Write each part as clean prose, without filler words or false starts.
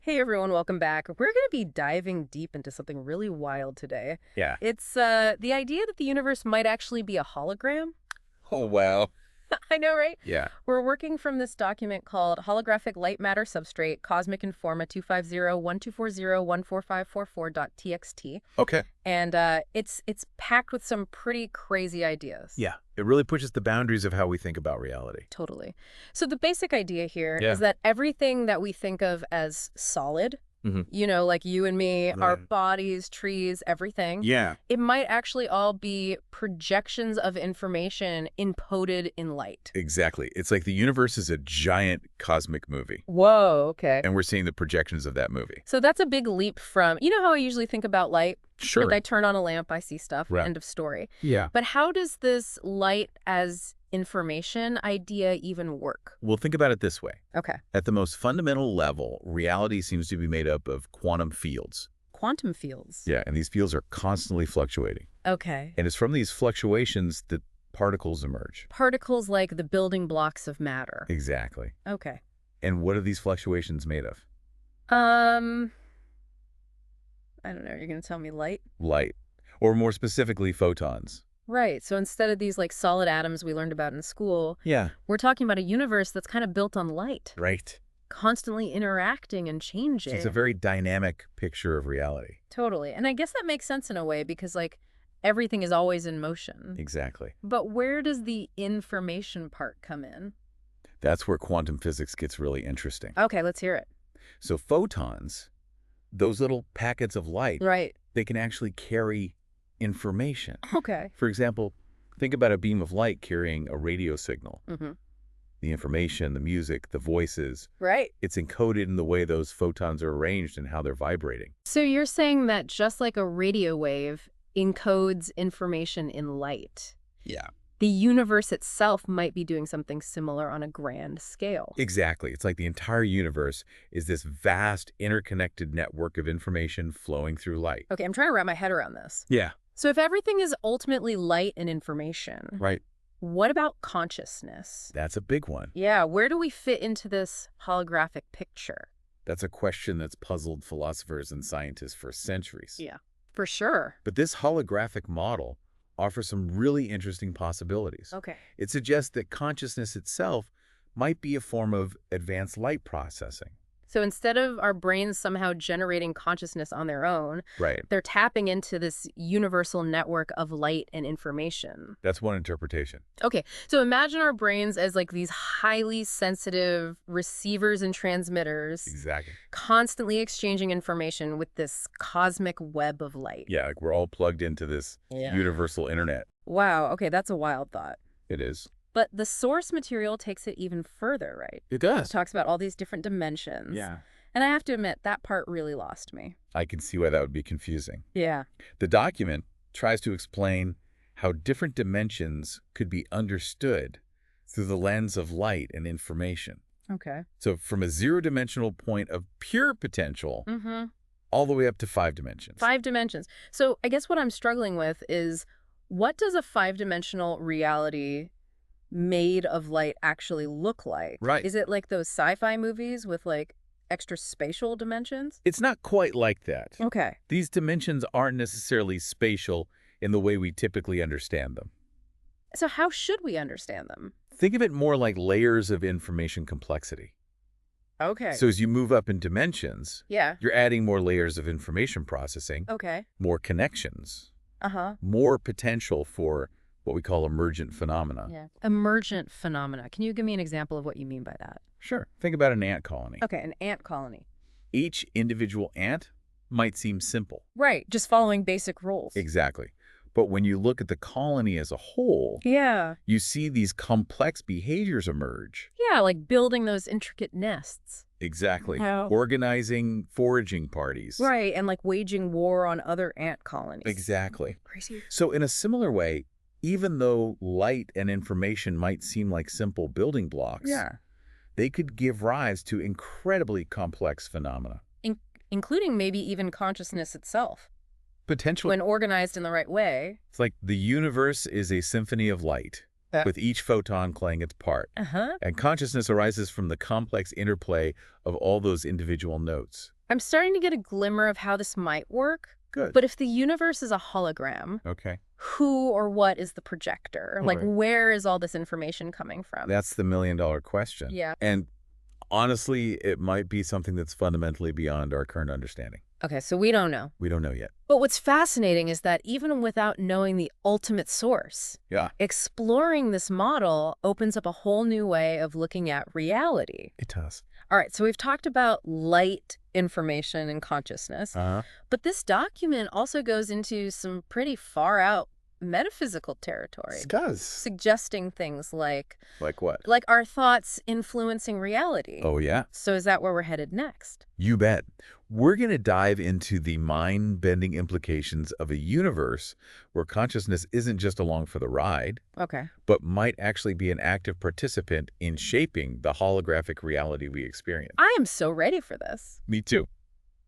Hey everyone, welcome back. We're going to be diving deep into something really wild today. Yeah. It's the idea that the universe might actually be a hologram. Oh, wow. I know, right? Yeah. We're working from this document called Holographic Light Matter Substrate Cosmic Informa 250-1240-14544.txt. Okay. And it's packed with some pretty crazy ideas. Yeah. It really pushes the boundaries of how we think about reality. Totally. So the basic idea here Yeah. is that everything that we think of as solid, like you and me, our Right. bodies, trees, everything, Yeah. it might actually all be projections of information encoded in light. Exactly. It's like the universe is a giant cosmic movie, Whoa, okay. and we're seeing the projections of that movie. So that's a big leap from, you know how I usually think about light? Sure. Like I turn on a lamp, I see stuff, Right. end of story. Yeah. But how does this light as information idea even work? Well, think about it this way. Okay. At the most fundamental level, reality seems to be made up of quantum fields. Quantum fields. Yeah, and these fields are constantly fluctuating. Okay. And it's from these fluctuations that particles emerge. Particles like the building blocks of matter. Exactly. Okay. And what are these fluctuations made of? I don't know. You're going to tell me light? Light. Or more specifically, photons. Right. So instead of these like solid atoms we learned about in school, Yeah. we're talking about a universe that's kind of built on light, Right. constantly interacting and changing. It's a very dynamic picture of reality. Totally. And I guess that makes sense in a way because like everything is always in motion. Exactly. But where does the information part come in? That's where quantum physics gets really interesting. Okay, let's hear it. So photons, those little packets of light, Right. they can actually carry information. Okay. For example, think about a beam of light carrying a radio signal. Mm-hmm. The information, the music, the voices, Right. it's encoded in the way those photons are arranged and how they're vibrating. So you're saying that just like a radio wave encodes information in light, Yeah. the universe itself might be doing something similar on a grand scale. Exactly. It's like the entire universe is this vast interconnected network of information flowing through light. Okay, I'm trying to wrap my head around this. Yeah. So if everything is ultimately light and information, Right. what about consciousness? That's a big one. Yeah, where do we fit into this holographic picture? That's a question that's puzzled philosophers and scientists for centuries. Yeah, for sure. But this holographic model offers some really interesting possibilities. Okay. It suggests that consciousness itself might be a form of advanced light processing. So instead of our brains somehow generating consciousness on their own, Right. they're tapping into this universal network of light and information. That's one interpretation. Okay, so imagine our brains as like these highly sensitive receivers and transmitters Exactly. constantly exchanging information with this cosmic web of light. Yeah, like we're all plugged into this universal internet. Wow, okay, that's a wild thought. It is. But the source material takes it even further, right? It It does. talks about all these different dimensions. Yeah. And I have to admit, that part really lost me. I can see why that would be confusing. Yeah. The document tries to explain how different dimensions could be understood through the lens of light and information. Okay. So from a zero-dimensional point of pure potential Mm-hmm. all the way up to 5 dimensions. 5 dimensions. So I guess what I'm struggling with is, what does a 5-dimensional reality made of light actually look like? Right. Is it like those sci-fi movies with like extra spatial dimensions? It's not quite like that. Okay. These dimensions aren't necessarily spatial in the way we typically understand them. So how should we understand them? Think of it more like layers of information complexity. Okay. So as you move up in dimensions, Yeah. you're adding more layers of information processing, Okay. more connections, Uh-huh. more potential for what we call emergent phenomena. Yeah. Emergent phenomena. Can you give me an example of what you mean by that? Sure. Think about an ant colony. Okay, an ant colony. Each individual ant might seem simple. Right, just following basic rules. Exactly. But when you look at the colony as a whole, Yeah. you see these complex behaviors emerge. Yeah, like building those intricate nests. Exactly. How? Organizing foraging parties. Right, and like waging war on other ant colonies. Exactly. Crazy. So in a similar way, even though light and information might seem like simple building blocks, they could give rise to incredibly complex phenomena. Including maybe even consciousness itself. Potentially. When organized in the right way. It's like the universe is a symphony of light, with each photon playing its part. Uh-huh. And consciousness arises from the complex interplay of all those individual notes. I'm starting to get a glimmer of how this might work. Good. But if the universe is a hologram, Okay. who or what is the projector? Like, Right. where is all this information coming from? That's the million-dollar question. Yeah. And honestly, it might be something that's fundamentally beyond our current understanding. Okay, so we don't know. We don't know yet. But what's fascinating is that even without knowing the ultimate source, Yeah. exploring this model opens up a whole new way of looking at reality. It does. All right, so we've talked about light, information, and consciousness. Uh-huh. But this document also goes into some pretty far out metaphysical territory, It does. suggesting things like Like what? our thoughts influencing reality. Oh, yeah. So is that where we're headed next? You bet. We're going to dive into the mind-bending implications of a universe where consciousness isn't just along for the ride, Okay. but might actually be an active participant in shaping the holographic reality we experience. I am so ready for this. Me too.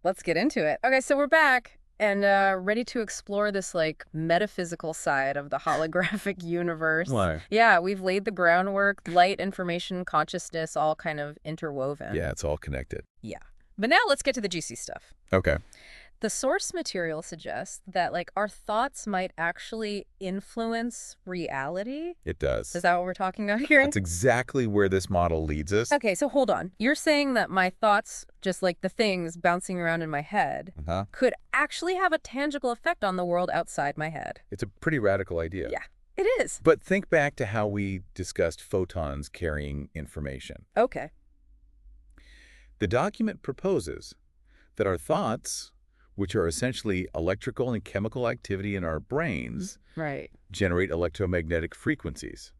Let's get into it. Okay, so we're back and ready to explore this metaphysical side of the holographic universe. Why? Yeah, we've laid the groundwork, light, information, consciousness, all kind of interwoven. Yeah, it's all connected. Yeah. But now let's get to the juicy stuff. Okay. The source material suggests that our thoughts might actually influence reality. It does. Is that what we're talking about here? That's exactly where this model leads us. Okay, so hold on. You're saying that my thoughts, just like the things bouncing around in my head, Uh-huh. could actually have a tangible effect on the world outside my head. It's a pretty radical idea. Yeah, it is. But think back to how we discussed photons carrying information. Okay. The document proposes that our thoughts, which are essentially electrical and chemical activity in our brains, Right. generate electromagnetic frequencies.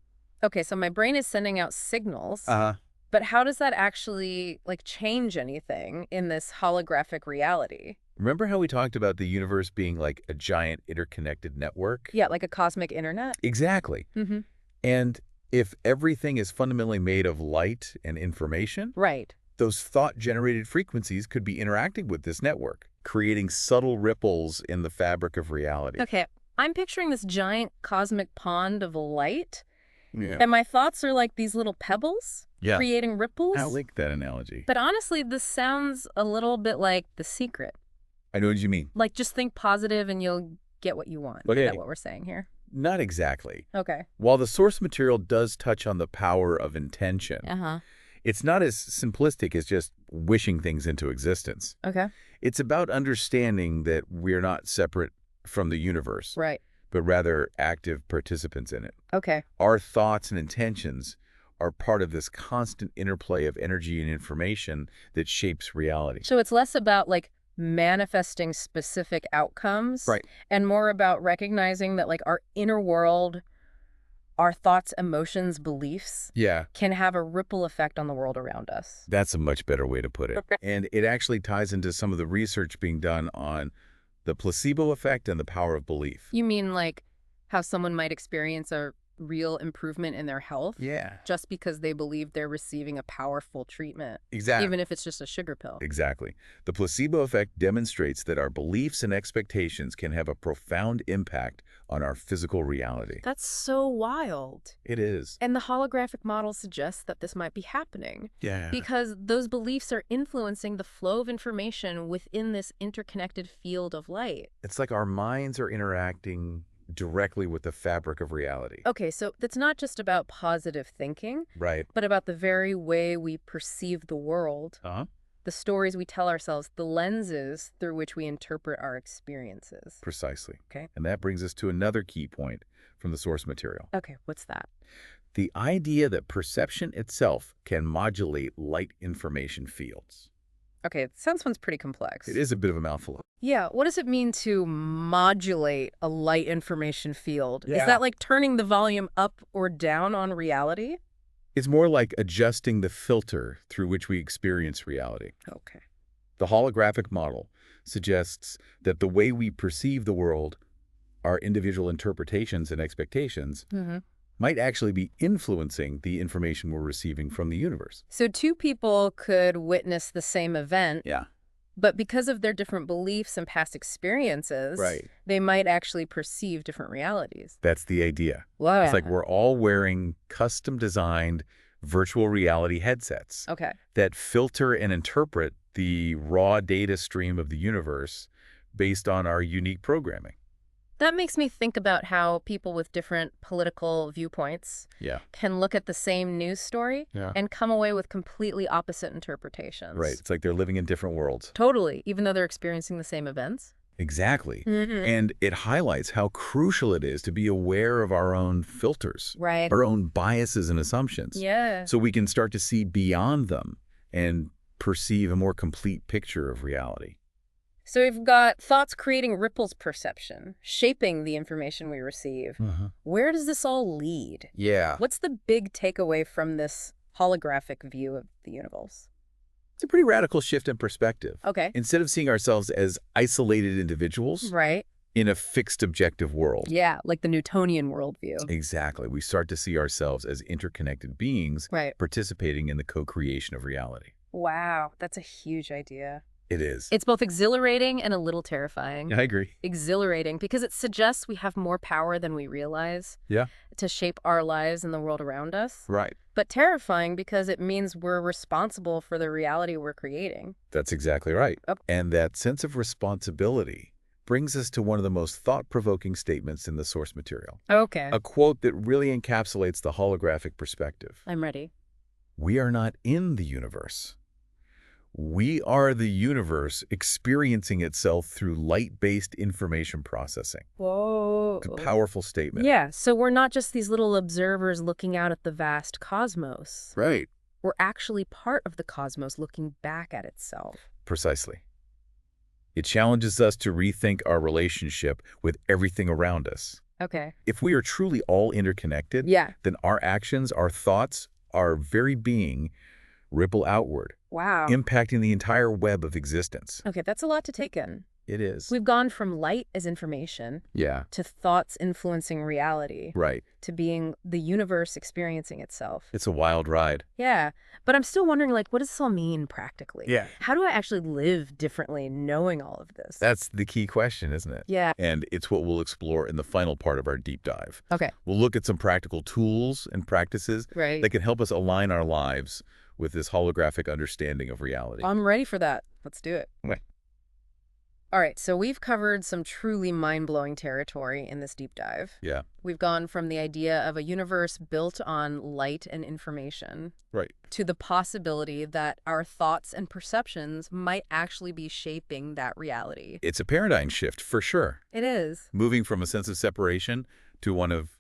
Okay, so my brain is sending out signals, Uh-huh. but how does that actually change anything in this holographic reality? Remember how we talked about the universe being like a giant interconnected network? Yeah, like a cosmic internet? Exactly. Mm-hmm. And if everything is fundamentally made of light and information, Right. those thought-generated frequencies could be interacting with this network, creating subtle ripples in the fabric of reality. Okay, I'm picturing this giant cosmic pond of light, Yeah. and my thoughts are like these little pebbles Yeah. creating ripples. I like that analogy. But honestly, this sounds a little bit like The Secret. I know what you mean. Just think positive and you'll get what you want. Okay. Is that what we're saying here? Not exactly. Okay. While the source material does touch on the power of intention, Uh-huh. it's not as simplistic as just wishing things into existence. Okay. It's about understanding that we're not separate from the universe, Right. but rather active participants in it. Okay. Our thoughts and intentions are part of this constant interplay of energy and information that shapes reality. So it's less about manifesting specific outcomes. Right. And more about recognizing that our inner world, our thoughts, emotions, beliefs Yeah, can have a ripple effect on the world around us. that's a much better way to put it. Okay. And it actually ties into some of the research being done on the placebo effect and the power of belief. You mean how someone might experience a real improvement in their health Yeah. just because they believe they're receiving a powerful treatment, Exactly. even if it's just a sugar pill? Exactly. The placebo effect demonstrates that our beliefs and expectations can have a profound impact on our physical reality. That's so wild. It is. And the holographic model suggests that this might be happening Yeah. because those beliefs are influencing the flow of information within this interconnected field of light. It's like our minds are interacting directly with the fabric of reality. Okay, so that's not just about positive thinking, Right. but about the very way we perceive the world, Uh-huh. the stories we tell ourselves, the lenses through which we interpret our experiences. Precisely. Okay. And that brings us to another key point from the source material. Okay, what's that? The idea that perception itself can modulate light information fields. Okay, it sounds pretty complex. It is a bit of a mouthful. Yeah, what does it mean to modulate a light information field? Yeah. Is that like turning the volume up or down on reality? It's more like adjusting the filter through which we experience reality. Okay. The holographic model suggests that the way we perceive the world, our individual interpretations and expectations, Mm-hmm. might actually be influencing the information we're receiving from the universe. So two people could witness the same event, Yeah. but because of their different beliefs and past experiences, Right. they might actually perceive different realities. That's the idea. Wow. It's like we're all wearing custom-designed virtual reality headsets Okay. that filter and interpret the raw data stream of the universe based on our unique programming. That makes me think about how people with different political viewpoints Yeah. can look at the same news story Yeah. and come away with completely opposite Right. interpretations. It's like they're living in different worlds. Totally, even though they're experiencing the same events. Exactly. Hmm. And it highlights how crucial it is to be aware of our own filters, Right. our own biases and assumptions, Yeah. so we can start to see beyond them and perceive a more complete picture of reality. So we've got thoughts creating ripples perception, shaping the information we receive. Where does this all lead? Yeah. What's the big takeaway from this holographic view of the universe? It's a pretty radical shift in perspective. Okay. Instead of seeing ourselves as isolated individuals Right. in a fixed objective world. Yeah, like the Newtonian worldview. Exactly. We start to see ourselves as interconnected beings Right. participating in the co-creation of reality. Wow, that's a huge idea. It is. It's both exhilarating and a little terrifying. I agree. Exhilarating because it suggests we have more power than we realize Yeah. to shape our lives and the world around us. Right. But terrifying because it means we're responsible for the reality we're creating. That's exactly right. Oh. And that sense of responsibility brings us to one of the most thought-provoking statements in the source material. Okay. A quote that really encapsulates the holographic perspective. I'm ready. We are not in the universe. We are the universe experiencing itself through light-based information processing. Whoa. It's a powerful statement. Yeah, so we're not just these little observers looking out at the vast cosmos. Right. We're actually part of the cosmos looking back at itself. Precisely. It challenges us to rethink our relationship with everything around us. Okay. If we are truly all interconnected, Yeah. then our actions, our thoughts, our very being ripple outward, Wow. impacting the entire web of existence. Okay, that's a lot to take in. It is. We've gone from light as information Yeah. to thoughts influencing reality Right. to being the universe experiencing itself. It's a wild ride. Yeah, but I'm still wondering, like, what does this all mean practically? Yeah. How do I actually live differently knowing all of this? That's the key question, isn't it? Yeah. And it's what we'll explore in the final part of our deep dive. Okay. We'll look at some practical tools and practices Right. that can help us align our lives with this holographic understanding of reality. I'm ready for that. Let's do it. Okay. All right, so we've covered some truly mind-blowing territory in this deep dive. Yeah. We've gone from the idea of a universe built on light and information Right. to the possibility that our thoughts and perceptions might actually be shaping that reality. It's a paradigm shift for sure. It is. Moving from a sense of separation to one of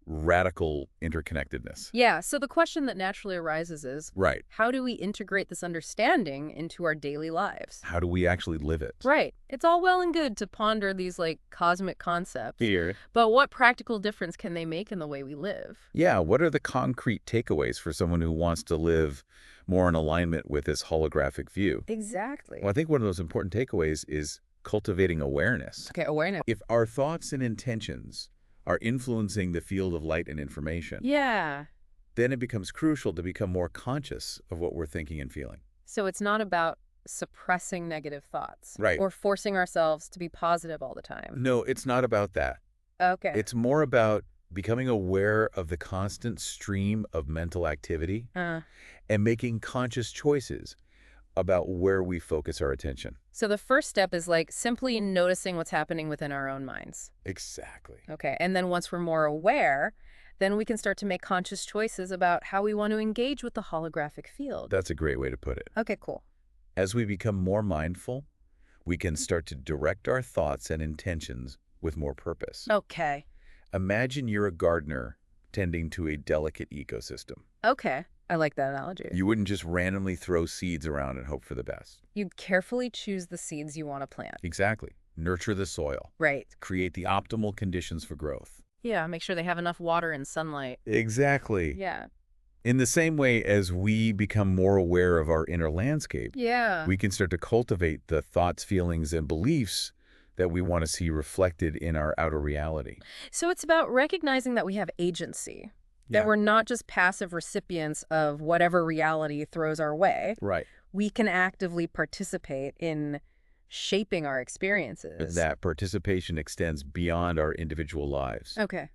radical interconnectedness. Yeah, so the question that naturally arises is, Right. how do we integrate this understanding into our daily lives? How do we actually live it? Right. It's all well and good to ponder these, like, cosmic concepts, Here. but what practical difference can they make in the way we live? Yeah, what are the concrete takeaways for someone who wants to live more in alignment with this holographic view? Exactly. Well, I think one of those important takeaways is cultivating awareness. Okay, awareness. If our thoughts and intentions are influencing the field of light and information, Yeah. then it becomes crucial to become more conscious of what we're thinking and feeling. So it's not about suppressing negative thoughts. Right. Or forcing ourselves to be positive all the time. No, it's not about that. Okay. It's more about becoming aware of the constant stream of mental activity and making conscious choices about where we focus our attention. So the first step is like simply noticing what's happening within our own minds. Exactly. Okay. And then once we're more aware, then we can start to make conscious choices about how we want to engage with the holographic field. That's a great way to put it. Okay, cool. As we become more mindful, we can start to direct our thoughts and intentions with more purpose. Okay. Imagine you're a gardener tending to a delicate ecosystem. Okay. I like that analogy. You wouldn't just randomly throw seeds around and hope for the best. You'd carefully choose the seeds you want to plant. Exactly. Nurture the soil. Right. Create the optimal conditions for growth. Yeah, make sure they have enough water and sunlight. Exactly. Yeah. In the same way as we become more aware of our inner landscape, Yeah. we can start to cultivate the thoughts, feelings, and beliefs that we want to see reflected in our outer reality. So it's about recognizing that we have agency, that we're not just passive recipients of whatever reality throws our way. Right. We can actively participate in shaping our experiences. That participation extends beyond our individual lives. Okay.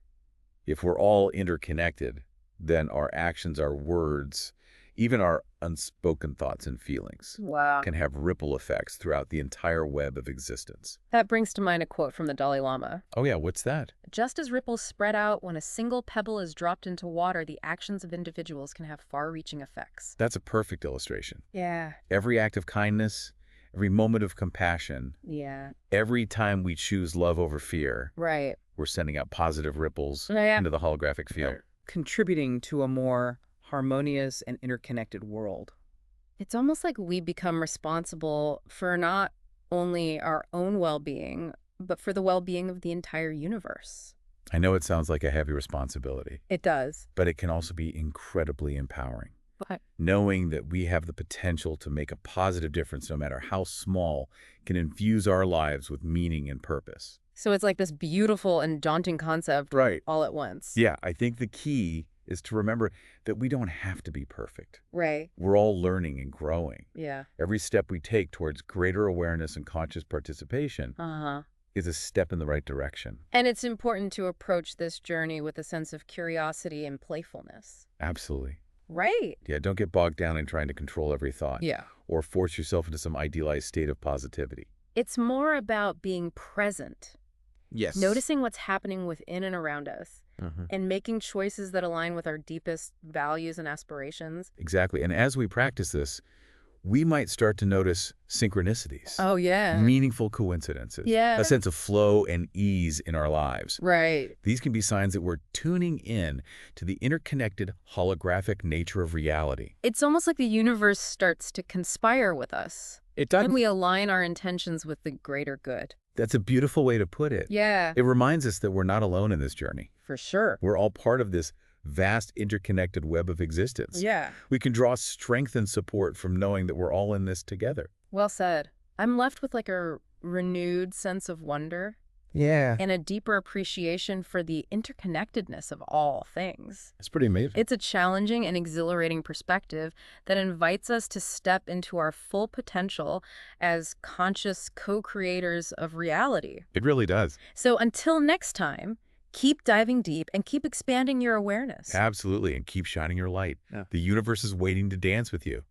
If we're all interconnected, then our actions, our words, even our unspoken thoughts and feelings Wow. can have ripple effects throughout the entire web of existence. That brings to mind a quote from the Dalai Lama. Oh yeah, what's that? Just as ripples spread out when a single pebble is dropped into water, the actions of individuals can have far-reaching effects. That's a perfect illustration. Yeah. Every act of kindness, every moment of compassion, Yeah. every time we choose love over fear, Right. we're sending out positive ripples Yeah. into the holographic field. Contributing to a more harmonious and interconnected world. It's almost like we become responsible for not only our own well-being, but for the well-being of the entire universe. I know it sounds like a heavy responsibility, It does. but it can also be incredibly empowering. But Knowing that we have the potential to make a positive difference, no matter how small, can infuse our lives with meaning and purpose. so it's like this beautiful and daunting concept Right. all at once. Yeah, I think the key is to remember that we don't have to be perfect. Right. We're all learning and growing. Yeah. Every step we take towards greater awareness and conscious participation Uh-huh. is a step in the right direction. And it's important to approach this journey with a sense of curiosity and playfulness. Absolutely. Right. Yeah, don't get bogged down in trying to control every thought Yeah. or force yourself into some idealized state of positivity. It's more about being present, Yes. noticing what's happening within and around us, Mhm. and making choices that align with our deepest values and aspirations. Exactly. And as we practice this, we might start to notice synchronicities, Oh, yeah. meaningful coincidences, Yeah. a sense of flow and ease in our lives. Right. These can be signs that we're tuning in to the interconnected holographic nature of reality. It's almost like the universe starts to conspire with us It does. when we align our intentions with the greater good. That's a beautiful way to put it. Yeah, It reminds us that we're not alone in this journey. for sure. We're all part of this vast interconnected web of existence. Yeah. We can draw strength and support from knowing that we're all in this together. Well said. I'm left with like a renewed sense of wonder Yeah. and a deeper appreciation for the interconnectedness of all things. It's pretty amazing. It's a challenging and exhilarating perspective that invites us to step into our full potential as conscious co-creators of reality. It really does. So until next time, keep diving deep and keep expanding your awareness. Absolutely. And keep shining your light. Yeah. The universe is waiting to dance with you.